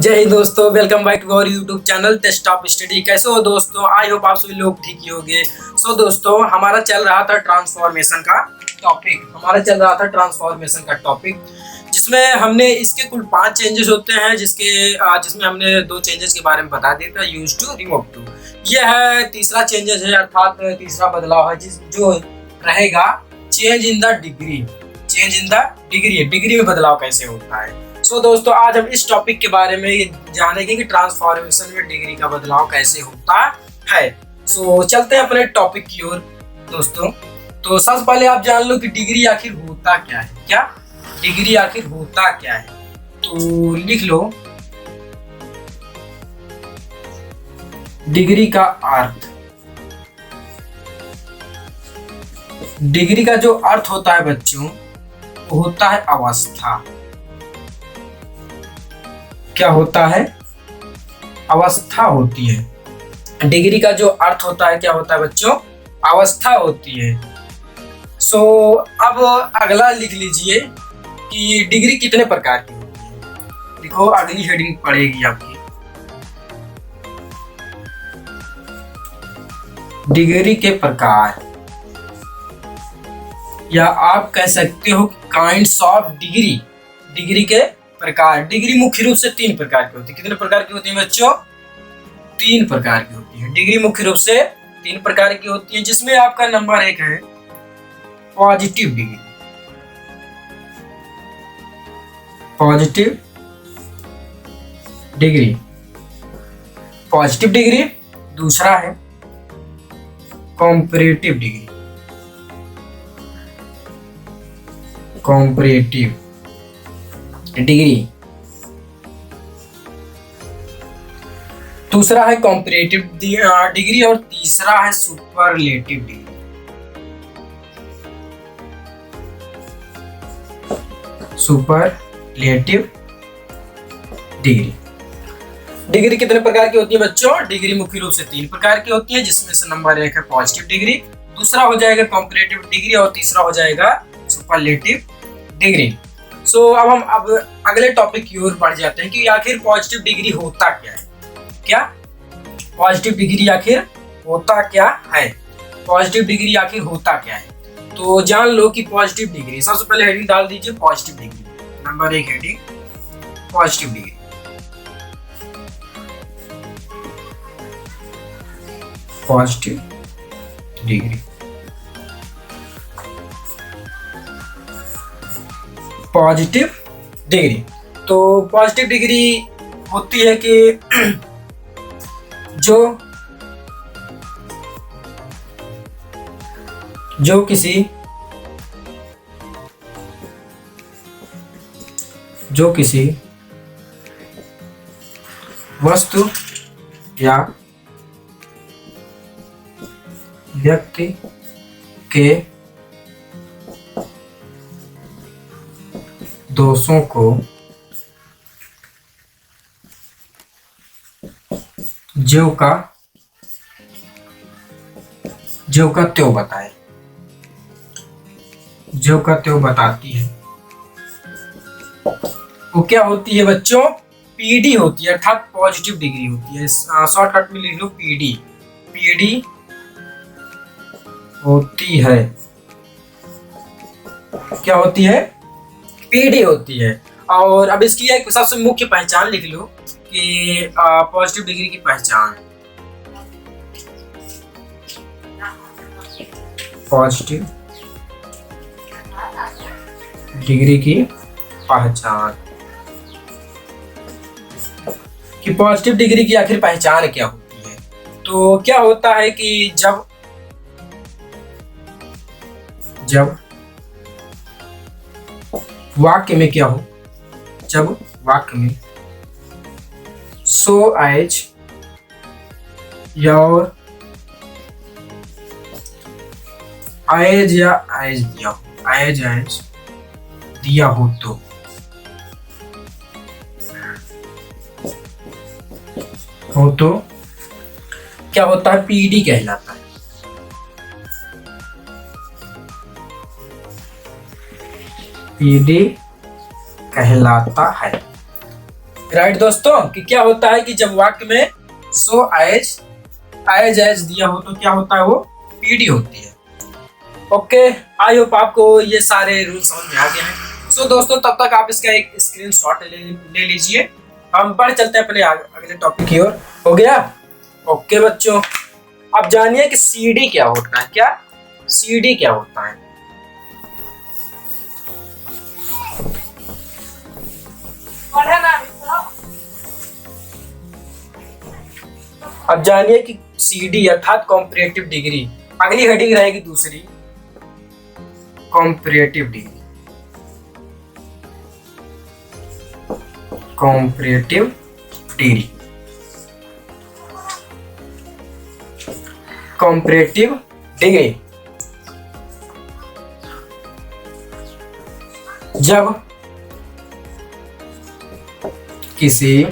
जय हिंद दोस्तों, welcome back to our YouTube channel test of study. कैसे हो दोस्तों? आई होप आप सभी लोग ठीक ही होंगे। दोस्तों, हमारा चल रहा था ट्रांसफॉर्मेशन का टॉपिक जिसमें हमने इसके कुल 5 चेंजेस होते हैं, जिसमें हमने 2 चेंजेस के बारे में बता दिया था, यूज टू, रिमूव टू। यह है तीसरा चेंजेस है, अर्थात तीसरा बदलाव है जो रहेगा change in the degree. Degree में बदलाव कैसे होता है। दोस्तों, आज हम इस टॉपिक के बारे में जानेंगे कि ट्रांसफॉर्मेशन में डिग्री का बदलाव कैसे होता है। चलते हैं अपने टॉपिक की ओर दोस्तों। तो सबसे पहले आप जान लो कि डिग्री आखिर होता क्या है। डिग्री आखिर होता क्या है, तो लिख लो डिग्री का अर्थ। डिग्री का जो अर्थ होता है बच्चों, वो होता है अवस्था। क्या होता है? अवस्था होती है। डिग्री का जो अर्थ होता है क्या होता है बच्चों? अवस्था होती है। अब अगला लिख लीजिए कि डिग्री कितने प्रकार की होती है। देखो, अगली हेडिंग पड़ेगी आपकी, डिग्री के प्रकार, या आप कह सकते हो काइंड्स ऑफ डिग्री। डिग्री के प्रकार। डिग्री मुख्य रूप से 3 प्रकार की होती है। कितने प्रकार की होती है बच्चों? 3 प्रकार की होती है। डिग्री मुख्य रूप से 3 प्रकार की होती है, जिसमें आपका नंबर 1 है पॉजिटिव डिग्री। Positive degree. दूसरा है कॉम्परेटिव डिग्री। दूसरा है कॉम्परेटिव डिग्री और तीसरा है सुपरलेटिव डिग्री। डिग्री कितने प्रकार की होती है बच्चों? डिग्री मुख्य रूप से 3 प्रकार की होती है, जिसमें से नंबर 1 है पॉजिटिव डिग्री, दूसरा हो जाएगा कॉम्परेटिव डिग्री और तीसरा हो जाएगा सुपरलेटिव डिग्री। अब हम अगले टॉपिक की ओर बढ़ जाते हैं कि आखिर पॉजिटिव डिग्री होता क्या है। पॉजिटिव डिग्री आखिर होता क्या है? तो जान लो कि पॉजिटिव डिग्री, सबसे पहले हेडिंग डाल दीजिए positive degree. Number 1 heading positive degree. Positive degree. तो पॉजिटिव डिग्री होती है कि जो किसी वस्तु या व्यक्ति के दोषों को ज्यों का त्यों बताती है। वो क्या होती है बच्चों? पीडी होती है, अर्थात पॉजिटिव डिग्री होती है। शॉर्टकट में लिख लो पीडी होती है। क्या होती है? पीडी होती है। और अब इसकी एक सबसे मुख्य पहचान लिख लो कि पॉजिटिव डिग्री की पहचान। पॉजिटिव डिग्री की पहचान, कि पॉजिटिव डिग्री की आखिर पहचान क्या होती है। तो क्या होता है कि जब वाक्य में क्या हो, जब वाक्य में so as your as या as दिया हो तो क्या होता है? पीडी कहलाता है। पीडी कहलाता है। राइट दोस्तों, कि क्या होता है कि जब वाक्य में सो एज दिया हो तो क्या होता है, वो पीडी होती है। ओके, आई होप आपको ये सारे रूल समझ में आ गए हैं। सो दोस्तों, तब तक आप इसका एक स्क्रीनशॉट ले लीजिए। हम बढ़ चलते हैं अपने अगले टॉपिक की ओर। हो गया? ओके बच्चों, अब जानिए कि सीडी क्या होता है। क्या सीडी क्या होता है? अब जानिए कि सीडी अर्थात कॉम्परेटिव डिग्री, अगली हेडिंग रहेगी दूसरी, comparative degree. Comparative degree, comparative degree जब किसी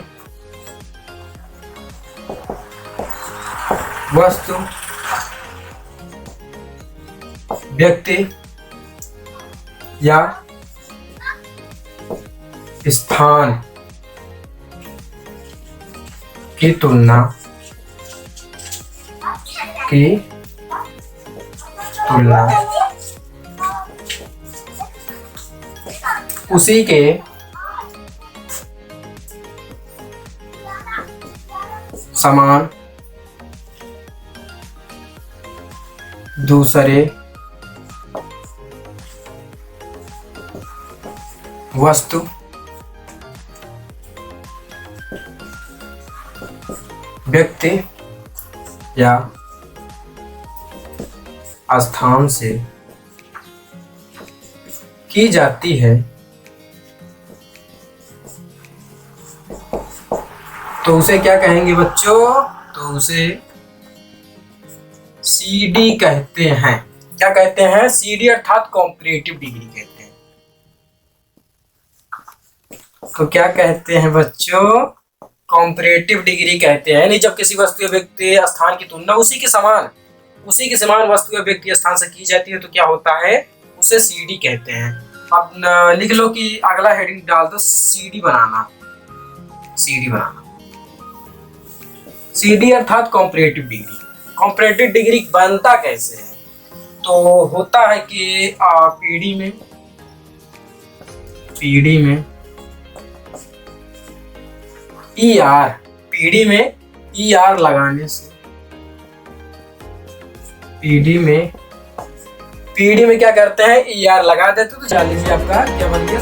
वस्तु, व्यक्ति या स्थान की तुलना उसी के समान दूसरे वस्तु, व्यक्ति या स्थान से की जाती है तो उसे क्या कहेंगे बच्चों? तो उसे सीडी कहते हैं। क्या कहते हैं? सीडी अर्थात कॉम्परेटिव डिग्री कहते हैं। तो क्या कहते हैं बच्चों? कॉम्परेटिव डिग्री कहते हैं। यानी जब किसी वस्तु या व्यक्ति स्थान की तुलना उसी के समान वस्तु या व्यक्ति स्थान से की जाती है तो क्या होता है? उसे सीडी कहते हैं। अब लिख लो कि अगला हेडिंग डाल दो, सीडी बनाना। सीडी अर्थात कॉम्परेटिव डिग्री। कॉम्परेटिव डिग्री बनता कैसे है? तो होता है कि पीडी में ईआर लगाने से, पीडी में क्या करते हैं? ईआर लगा देते। तो जान लीजिए आपका क्या बन गया?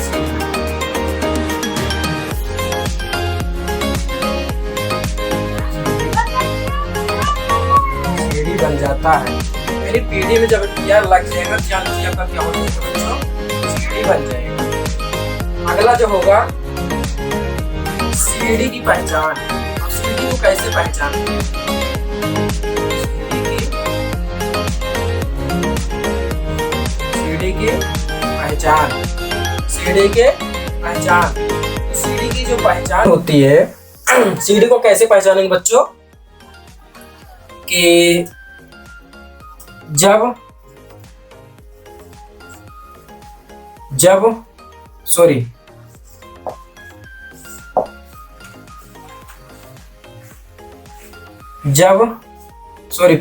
सीडी बन जाता है। मेरी पीडी में जब ईआर लग जाएगा तो जान लीजिए आपका क्या हो जाएगा बच्चों? सीडी बन जाएगा। अगला जो होगा सीडी की पहचान। अब सीडी को कैसे पहचानते? सीडी की पहचान। सीडी की जो पहचान होती है, सीडी को कैसे पहचानेंगे बच्चों? कि जब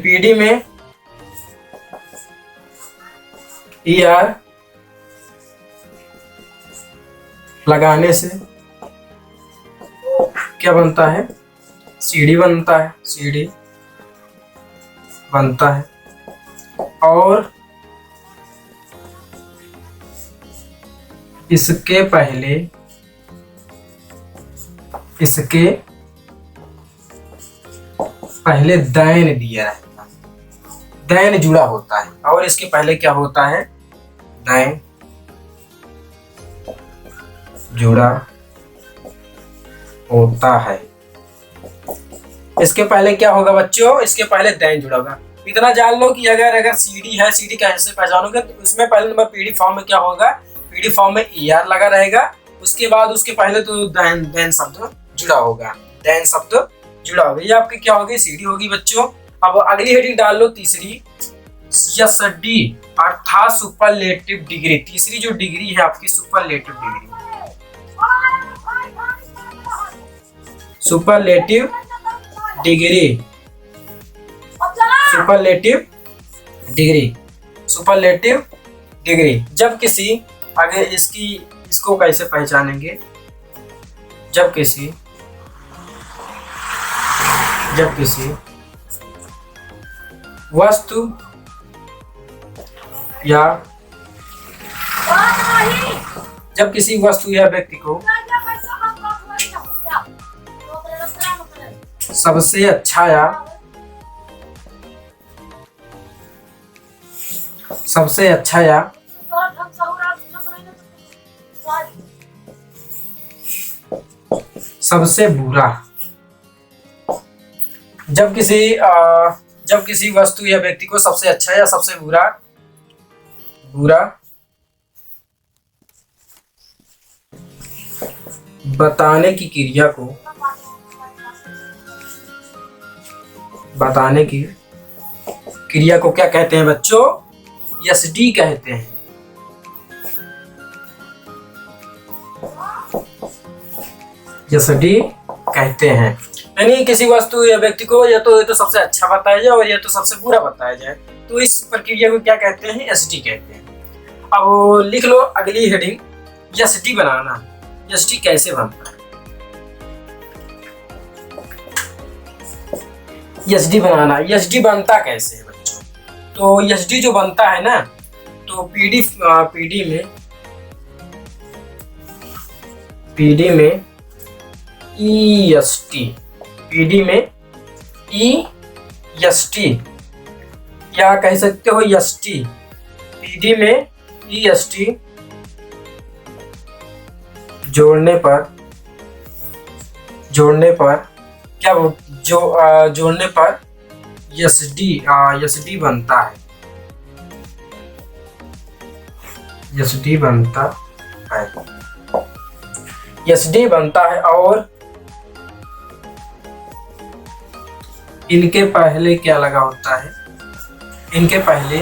पीडी में ईआर लगाने से क्या बनता है? सीडी बनता है। और इसके पहले दैन दिया रहता है, दैन जुड़ा होता है। और इसके पहले क्या होता है? दैन जुड़ा होता है। इसके पहले क्या होगा बच्चों? इसके पहले दैन जुड़ा होगा। इतना जान लो कि अगर सीडी है, सीडी कैसे पहचानोगे? तो उसमें पहले नंबर पीडी फॉर्म में क्या होगा? पीडी फॉर्म में ईआर लगा रहेगा। उसके बाद उसके पहले तो दैन शब्द जुड़ा होगा। ये आपकी क्या होगी? सीडी होगी बच्चों। अब अगली हेडिंग डाल लो, तीसरी, एसडी अर्थात सुपरलेटिव डिग्री। तीसरी जो डिग्री है आपकी superlative degree. Superlative degree, superlative degree, superlative degree. जब किसी, आगे इसको कैसे पहचानेंगे? जब किसी वस्तु या व्यक्ति को सबसे अच्छा या सबसे बुरा, जब किसी वस्तु या व्यक्ति को सबसे अच्छा या सबसे बुरा बताने की क्रिया को क्या कहते हैं बच्चों? एसडी कहते हैं। एसडी कहते हैं, यानी किसी वस्तु या व्यक्ति को या तो सबसे अच्छा बताया जाए और या तो सबसे बुरा बताया जाए, तो इस प्रक्रिया को क्या कहते हैं? एसडी कहते हैं। अब लिख लो अगली हेडिंग, एसडी बनाना। एसडी कैसे बनता है? एसडी बनाना, एसडी बनता कैसे है बच्चों? तो एसडी जो बनता है ना, तो पीडी में EST, पीडी में EST या कह सकते हो ST, पीडी में EST जोड़ने पर एसडी बनता है। एसडी बनता है और इनके पहले क्या लगा होता है? इनके पहले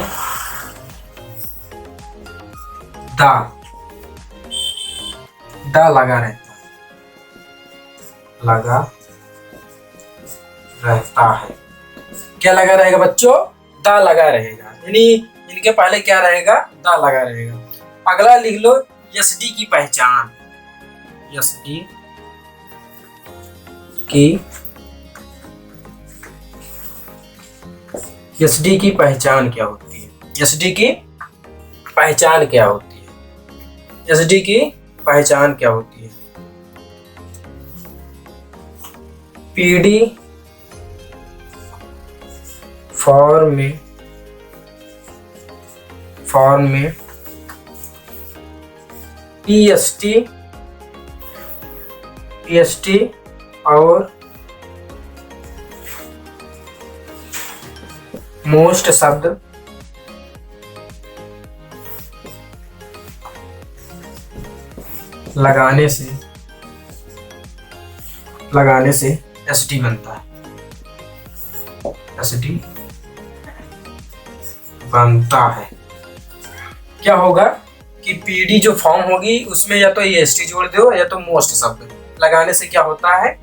दा लगा रहता है। क्या लगा रहेगा बच्चों? दा लगा रहेगा, यानी इनके पहले क्या रहेगा? दा लगा रहेगा। अगला लिख लो एसडी की पहचान। एसडी की पहचान क्या होती है? एसडी की पहचान क्या होती है? एसडी की पहचान क्या होती है? पीडी फॉर्म में EST और मोस्ट शब्द लगाने से एसडी बनता है। एसडी बनता है। क्या होगा कि पीडी जो फॉर्म होगी उसमें या तो एसटी जोड़ दो या तो मोस्ट शब्द लगाने से क्या होता है?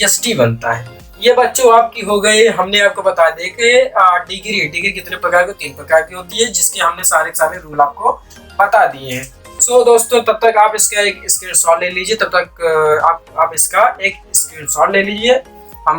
एसडी बनता है। ये बच्चों आपकी हो गई। हमने आपको बता दें कि डिग्री कितने प्रकार की? 3 प्रकार की होती है, जिसके हमने सारे रूल आपको बता दिए हैं। सो दोस्तों, तब तक आप इसका एक स्क्रीनशॉट ले लीजिए। तब तक आप इसका एक स्क्रीनशॉट ले लीजिए। हम